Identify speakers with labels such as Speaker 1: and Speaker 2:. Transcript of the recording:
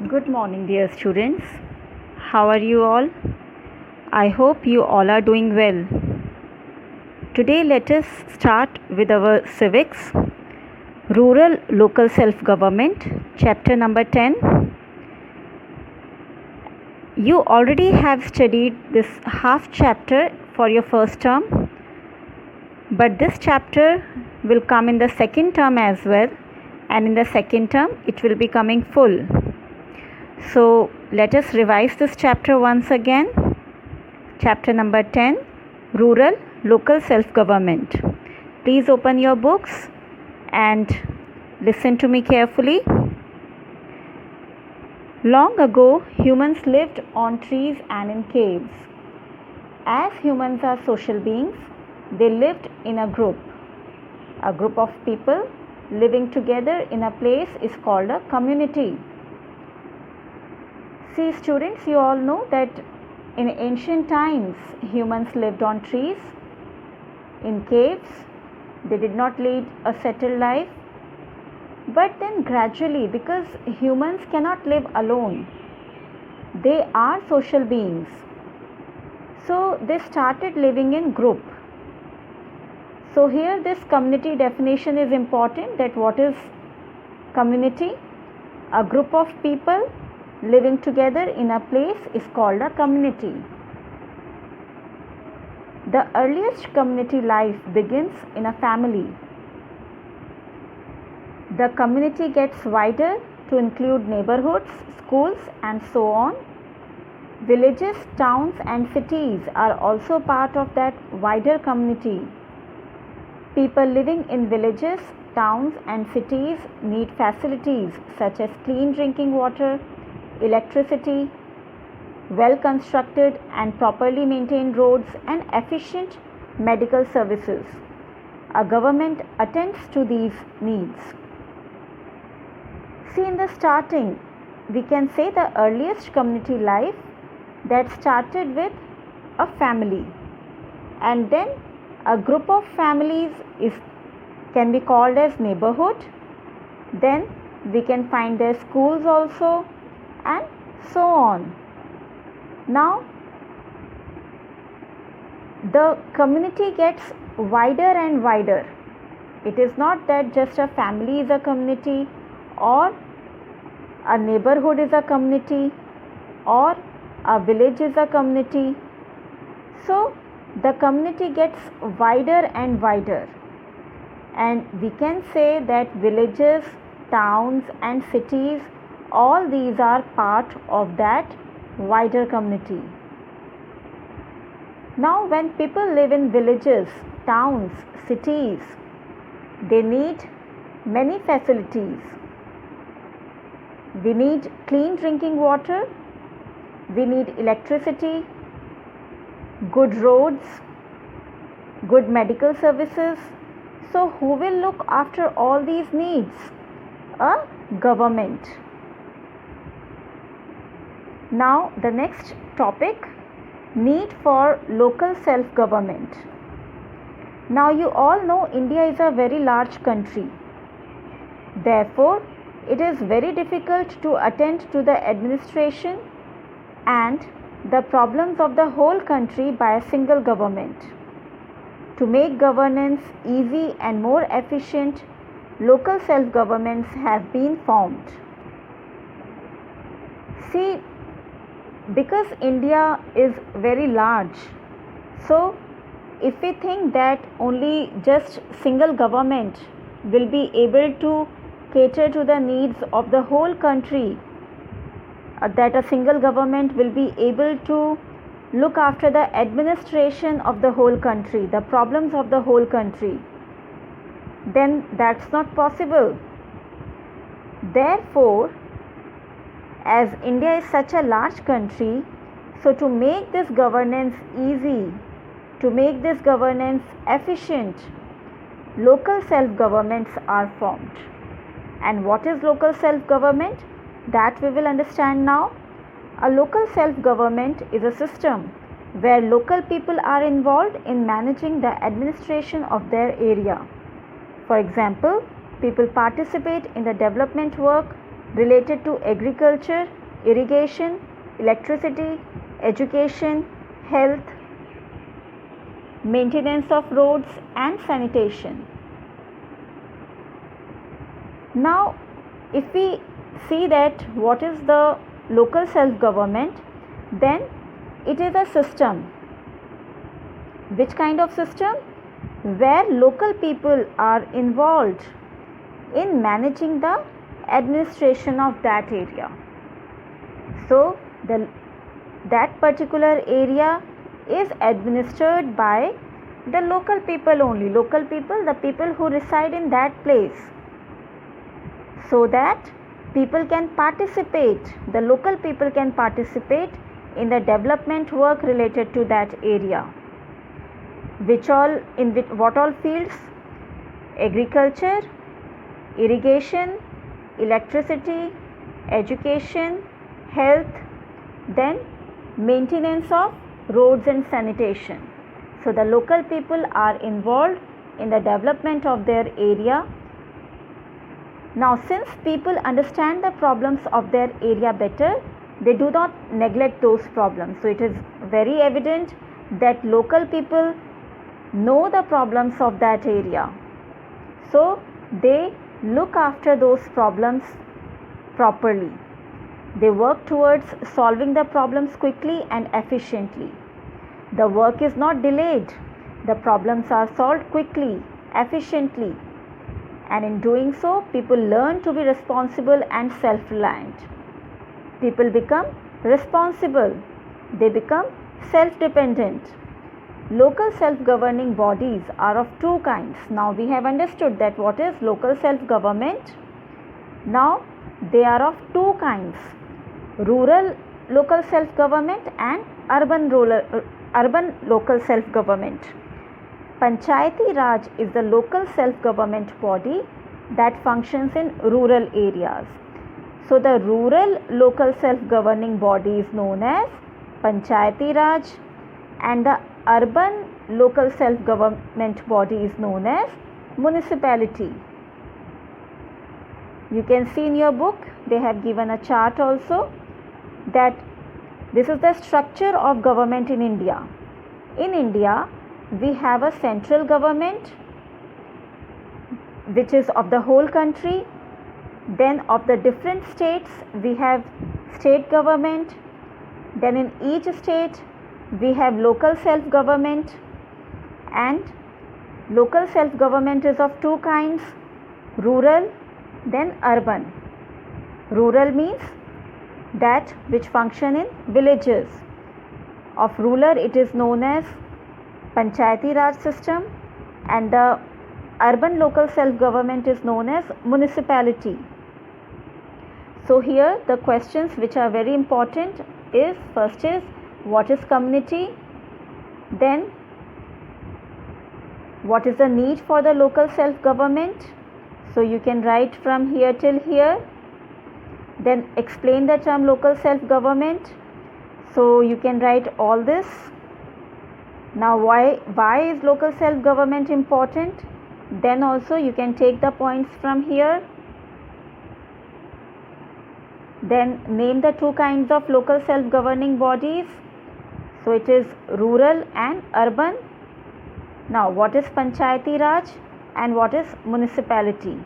Speaker 1: Good morning, dear students. How are you all? I hope you all are doing well. Today, let us start with our civics, rural local self government, chapter number 10. You already have studied this half chapter for your first term, but this chapter will come in the second term as well, and in the second term, it will be coming full. So let us revise this chapter once again. Chapter number 10, Rural Local Self-Government. Please open your books and listen to me carefully. Long ago, humans lived on trees and in caves. As humans are social beings, they lived in a group. A group of people living together in a place is called a community. See, students, you all know that in ancient times, humans lived on trees, in caves. They did not lead a settled life. But then gradually, because humans cannot live alone, they are social beings. So they started living in group. So here this community definition is important, that what is community? A group of people living together in a place is called a community. The earliest community life begins in a family. The community gets wider to include neighborhoods, schools, and so on. Villages, towns, and cities are also part of that wider community. People living in villages, towns, and cities need facilities such as clean drinking water, electricity, well-constructed and properly maintained roads, and efficient medical services. A government attends to these needs. See, in the starting, we can say the earliest community life that started with a family, and then a group of families can be called as neighborhood. Then we can find their schools also, and so on. Now the community gets wider and wider. It is not that just a family is a community, or a neighborhood is a community, or a village is a community. So the community gets wider and wider, and we can say that villages, towns, and cities, all these are part of that wider community. Now, when people live in villages, towns, cities, they need many facilities. We need clean drinking water, we need electricity, good roads, good medical services. So, who will look after all these needs? A government. Now the next topic, need for local self-government. Now you all know India is a very large country. Therefore, it is very difficult to attend to the administration and the problems of the whole country by a single government. To make governance easy and more efficient, local self-governments have been formed. See, because India is very large, so if we think that only just single government will be able to cater to the needs of the whole country, that a single government will be able to look after the administration of the whole country, the problems of the whole country, then that's not possible. Therefore, as India is such a large country, so to make this governance easy, to make this governance efficient, local self-governments are formed. And what is local self-government? That we will understand now. A local self-government is a system where local people are involved in managing the administration of their area. For example, people participate in the development work related to agriculture, irrigation, electricity, education, health, maintenance of roads and sanitation. Now, if we see that what is the local self-government, then it is a system. Which kind of system? Where local people are involved in managing the administration of that area. So, that particular area is administered by the local people only. Local people, the people who reside in that place, so that people can participate, the local people can participate in the development work related to that area. What all fields? Agriculture, irrigation, electricity, education, health, then maintenance of roads and sanitation. So the local people are involved in the development of their area. Now, since people understand the problems of their area better, they do not neglect those problems. So it is very evident that local people know the problems of that area. So they look after those problems properly. They work towards solving the problems quickly and efficiently. The work is not delayed. The problems are solved quickly, efficiently. And in doing so, people learn to be responsible and self-reliant. People become responsible. They become self-dependent. Local self-governing bodies are of two kinds. Now we have understood that what is local self-government. Now they are of two kinds: rural local self-government and urban local self-government. Panchayati Raj is the local self-government body that functions in rural areas. So the rural local self-governing body is known as Panchayati Raj, and the urban local self-government body is known as municipality. You can see in your book, they have given a chart also, that this is the structure of government in India. In India, we have a central government which is of the whole country. Then of the different states, we have state government. Then in each state, we have local self-government, and local self-government is of two kinds: rural, then urban. Rural means that which function in villages. Of rural, it is known as Panchayati Raj system, and the urban local self-government is known as municipality. So here the questions which are very important is, first is, what is community? Then what is the need for the local self-government? So you can write from here till here. Then explain the term local self-government. So you can write all this. Now why is local self-government important? Then also you can take the points from here. Then name the two kinds of local self-governing bodies. So it is rural and urban. Now what is Panchayati Raj and what is municipality?